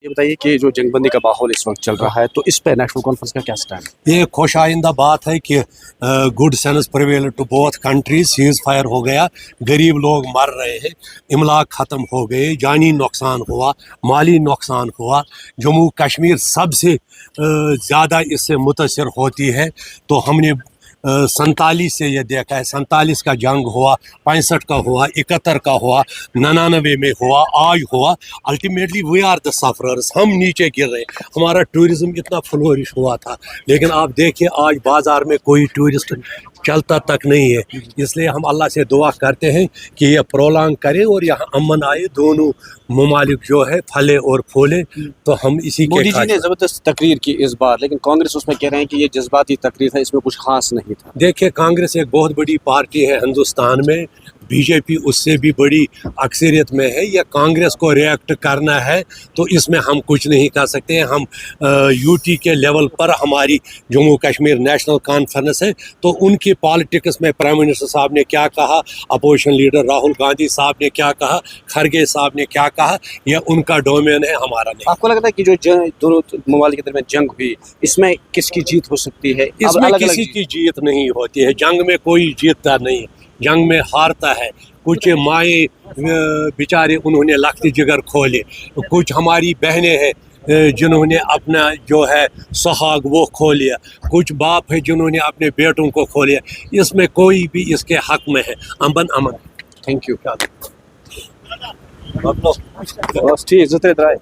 ये बताइए कि जो जंगबंदी का माहौल इस वक्त चल रहा है तो इस पे नेशनल कॉन्फ्रेंस का क्या स्टैंड है? ये खुश आइंदा बात है कि good sense prevail to both countries, ceasefire हो गया, गरीब लोग मर रहे हैं, इमलाक ख़त्म हो गए, जानी नुकसान हुआ, माली नुकसान हुआ। जम्मू कश्मीर सबसे ज़्यादा इससे मुतासर होती है। तो हमने 47 से ये देखा है, 47 का जंग हुआ, 65 का हुआ, 71 का हुआ, 99 में हुआ, आज हुआ। Ultimately we are the sufferers, हम नीचे गिर रहे। हमारा टूरिज्म इतना फ्लोरिश हुआ था, लेकिन आप देखिए आज बाजार में कोई टूरिस्ट चलता तक नहीं है। इसलिए हम अल्लाह से दुआ करते हैं कि ये प्रोलॉन्ग करे और यहाँ अमन आए, दोनों ममालिक जो है फले और फूले। तो हम इसी के मोदी जी ने जबरदस्त तकरीर की इस बार, लेकिन कांग्रेस उसमें कह रहे हैं कि ये जज्बाती तकरीर था, इसमें कुछ खास नहीं था। देखिए, कांग्रेस एक बहुत बड़ी पार्टी है हिंदुस्तान में, बीजेपी उससे भी बड़ी अक्सरियत में है। या कांग्रेस को रिएक्ट करना है तो इसमें हम कुछ नहीं कर सकते हैं। हम यूटी के लेवल पर हमारी जम्मू कश्मीर नेशनल कॉन्फ्रेंस है, तो उनकी पॉलिटिक्स में प्राइम मिनिस्टर साहब ने क्या कहा, अपोजिशन लीडर राहुल गांधी साहब ने क्या कहा, खरगे साहब ने क्या कहा, यह उनका डोमेन है, हमारा नहीं। आपको लगता है कि जो दोनों ममालिक के दरमियान जंग हुई, इसमें किसकी जीत हो सकती है? इसमें किसी की जीत नहीं होती है, जंग में कोई जीतता नहीं है, जंग में हारता है। कुछ माए बेचारे उन्होंने लख्त जिगर खोले, कुछ हमारी बहनें हैं जिन्होंने अपना जो है सुहाग वो खो लिया, कुछ बाप है जिन्होंने अपने बेटों को खो लिया। इसमें कोई भी इसके हक में है। अमन अमन। Thank you. बस ठीक, इज्जत रहे।